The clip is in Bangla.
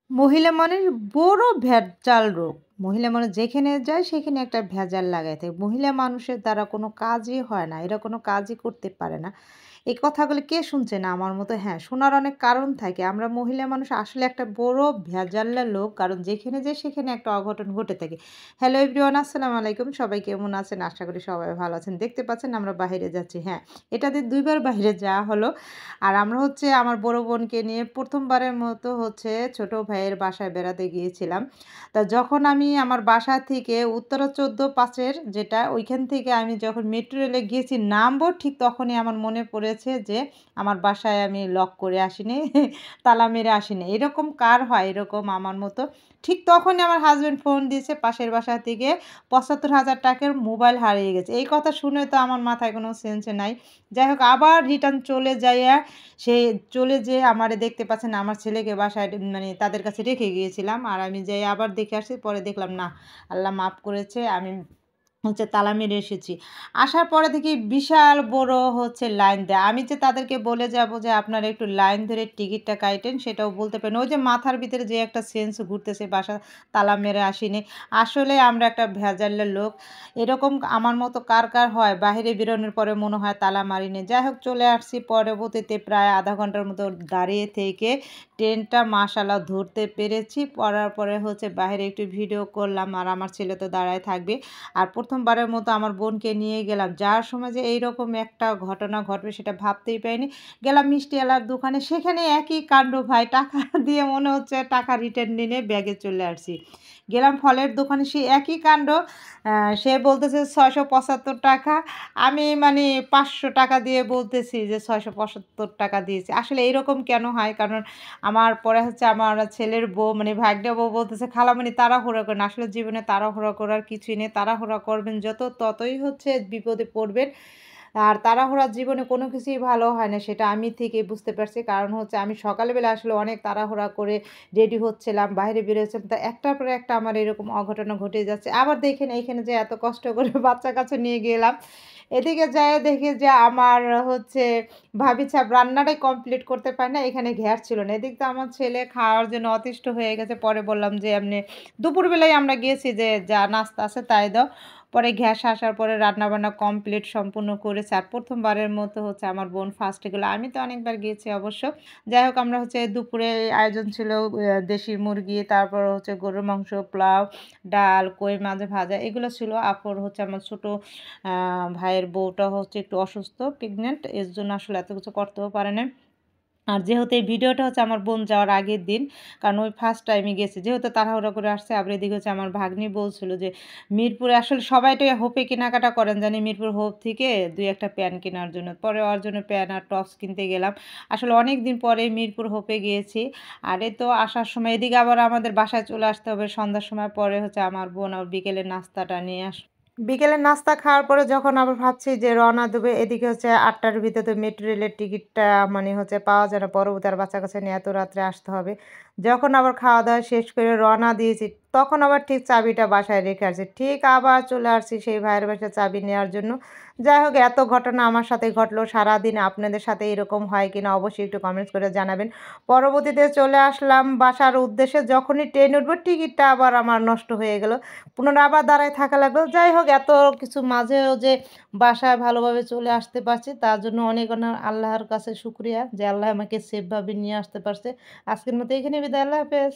মহিলা মানুষ বড় ভেজাল রোগ। মহিলা মানুষ যেখানে যায় সেখানে একটা ভেজাল লাগায় থাকে। মহিলা মানুষের দ্বারা কোনো কাজই হয় না। এরা কোনো কাজই করতে পারে না। এই কথাগুলো কে শুনছে না আমার মতো? হ্যাঁ, শোনার অনেক কারণ থাকে। আমরা মহিলা মানুষ আসলে একটা বড় ভেজাল্লা লোক। কারণ যেখানে যাই সেখানে একটা অঘটন ঘটে থাকে। হ্যালো এভরিওয়ান আসসালামু আলাইকুম। সবাই কেমন আছেন? আশা করি সবাই ভালো আছেন। দেখতে পাচ্ছেন আমরা বাহিরে যাচ্ছি। হ্যাঁ, এটাতে ২ বার বাহিরে যাওয়া হলো। আর আমরা হচ্ছে আমার বড় বোনকে নিয়ে ১ম বারের মতো হচ্ছে ছোট ভাইয়ের বাসায় বেড়াতে গিয়েছিলাম। তা যখন আমি আমার বাসা থেকে উত্তরা ১৪-৫ যেটা ওইখান থেকে আমি যখন মেট্রো রেলে গিয়েছি নামবো ঠিক তখনই আমার মনে পড়েছে যে আমার বাসায় আমি লক করে আসিনি, তালা মেরে আসিনি। এরকম কার হয় এরকম আমার মতো? ঠিক তখনই আমার হাসব্যান্ড ফোন দিয়েছে পাশের বাসা থেকে ৳৭৫,০০০ র মোবাইল হারিয়ে গেছে। এই কথা শুনে তো আমার মাথায় কোনো সেন্স নাই। যাই হোক আবার রিটার্ন চলে যাইয়া সে চলে যেয়ে আমারে দেখতে পাচ্ছেন আমার ছেলেকে বাসায় মানে তাদের কাছে রেখে গিয়েছিলাম। আর আমি যাই আবার দেখে আসছি। পরে দেখলাম না, আল্লাহ মাফ করেছে। আমি হচ্ছে তালা মেরে এসেছি। আসার পরে দেখি বিশাল বড় হচ্ছে লাইন দেয়া। আমি যে তাদেরকে বলে যাব যে আপনারা একটু লাইন ধরে টিকিটটা কাইটেন সেটাও বলতে পারেন। ওই যে মাথার ভিতরে যে একটা সেন্স ঘুরতেছে বাসা তালা মেরে আসিনি। আসলে আমরা একটা ভেজালের লোক। এরকম আমার মতো কার হয়? বাহিরে বেরোনোর পরে মনে হয় তালা মারিনি। যাই হোক চলে আসছি পরবর্তীতে প্রায় আধা ঘন্টার মতো দাঁড়িয়ে থেকে ট্রেনটা মাশাআল্লাহ ধরতে পেরেছি। পড়ার পরে হচ্ছে বাহিরে একটু ভিডিও করলাম আর আমার ছেলে তো দাঁড়ায় থাকবে। আর ১ম বারের মতো আমার বোনকে নিয়ে গেলাম। যাওয়ার সময় যে এইরকম একটা ঘটনা ঘটবে সেটা ভাবতেই পারিনি। গেলাম মিষ্টিওয়ালার দোকানে সেখানে একই কাণ্ড ভাই টাকা দিয়ে মনে হচ্ছে টাকা রিটার্ন নিয়ে ব্যাগে চলে আসছি। গেলাম ফলের দোকানে সেই একই কাণ্ড। সে বলতেছে ৳৬৭৫ আমি মানে ৳৫০০ দিয়ে বলতেছি যে ৳৬৭৫ দিয়েছি। আসলে এইরকম কেন হয়? কারণ আমার পরে হচ্ছে আমার ছেলের বউ মানে ভাগ্নে বউ বলতেছে, "খালামণি তাড়াহুড়া করেন।" আসলে জীবনে তাড়াহুড়া করার কিছুই নেই। তাড়াহুড়া করবেন যত ততই হচ্ছে বিপদে পড়বেন। আর তাড়াহুড়া জীবনে কোনো কিছুই ভালো হয় না সেটা আমি থেকেই বুঝতে পারছি। কারণ হচ্ছে আমি সকালবেলা আসলে অনেক তাড়াহুড়া করে রেডি হচ্ছিলাম, বাইরে বেরোচ্ছিলাম। তা একটার পর একটা আমার এরকম অঘটনা ঘটে যাচ্ছে। আবার দেখেন এইখানে যে এত কষ্ট করে বাচ্চা-কাচ্চা নিয়ে গেলাম। এদিকে যেয়ে দেখি যে আমার হচ্ছে ভাবি সাব রান্নাটাই কমপ্লিট করতে পারি না। এখানে গ্যাস ছিল না। এদিক দিয়ে আমার ছেলে খাওয়ার জন্য অতিষ্ঠ হয়ে গেছে। পরে বললাম যে, "এমনি দুপুরবেলায় আমরা গিয়েছি যে যা নাস্তা আছে তাই দাও।" পরে গ্যাস আসার পরে রান্নাবান্না কমপ্লিট সম্পূর্ণ করেছে। আর ১ম বারের মতো হচ্ছে আমার বোন ফার্স্টে গেলো। আমি তো অনেকবার গিয়েছি অবশ্য। যাই হোক আমরা হচ্ছে দুপুরে আয়োজন ছিল দেশি মুরগি, তারপর হচ্ছে গরুর মাংস, পোলাও, ডাল, কই মাছ ভাজা এগুলো ছিল। আপুর হচ্ছে আমার ছোট আ ভাইয়ের বউটা হচ্ছে একটু অসুস্থ, প্রেগন্যান্ট। এর জন্য আসলে এত কিছু করতেও পারে নাই। আর যেহেতু এই ভিডিওটা হচ্ছে আমার বোন যাওয়ার আগের দিন, কারণ ওই ফার্স্ট টাইমে গেছে। যেহেতু তাড়াহুড়া করে আসছে, আবার এদিকে হচ্ছে আমার ভাগ্নি বলছিল যে, মিরপুরে আসলে সবাই তো হোপে কেনাকাটা করেন জানি মিরপুর হোপ থেকে ২-১ টা প্যান্ট কেনার জন্য। পরে ওর জন্য প্যান্ট আর টপস কিনতে গেলাম। আসলে অনেকদিন পরে মিরপুর হোপে গিয়েছি। আর এই তো আসার সময় এদিকে আবার আমাদের বাসায় চলে আসতে হবে সন্ধ্যার সময়। পরে হচ্ছে আমার বোন আবার বিকেলের নাস্তাটা নিয়ে বিকেলের নাস্তা খাওয়ার পরে যখন আবার ভাবছি যে রওনা দেবে, এদিকে হচ্ছে ৮ টার ভিতরে মেট্রো রেলের টিকিটটা মানে হচ্ছে পাওয়া যায় না। পরবর্তী আর বাচ্চা-কাচ্চা নিয়ে এত রাত্রে আসতে হবে। যখন আবার খাওয়া-দাওয়া শেষ করে রওনা দিয়েছি, তখন আবার ঠিক চাবিটা বাসায় রেখে আসছি। ঠিক আবার চলে আসছি সেই ভাইয়ের বাসায় চাবি নেওয়ার জন্য। যাই হোক এত ঘটনা আমার সাথে ঘটলো। সারাদিন আপনাদের সাথে এরকম হয় কিনা অবশ্যই একটু কমেন্টস করে জানাবেন। পরবর্তীতে চলে আসলাম বাসার উদ্দেশ্যে। যখনই ট্রেনে উঠবো টিকিটটা আবার আমার নষ্ট হয়ে গেল। পুনরায় আবার দাঁড়ায় থাকা লাগলো। যাই হোক এত কিছু মাঝেও যে বাসায় ভালোভাবে চলে আসতে পারছি তার জন্য অনেক আল্লাহর কাছে শুকরিয়া যে আল্লাহ আমাকে সেফ ভাবে নিয়ে আসতে পারছে। আজকের মতো এখানেই বিদায়। আল্লাহ হাফেজ।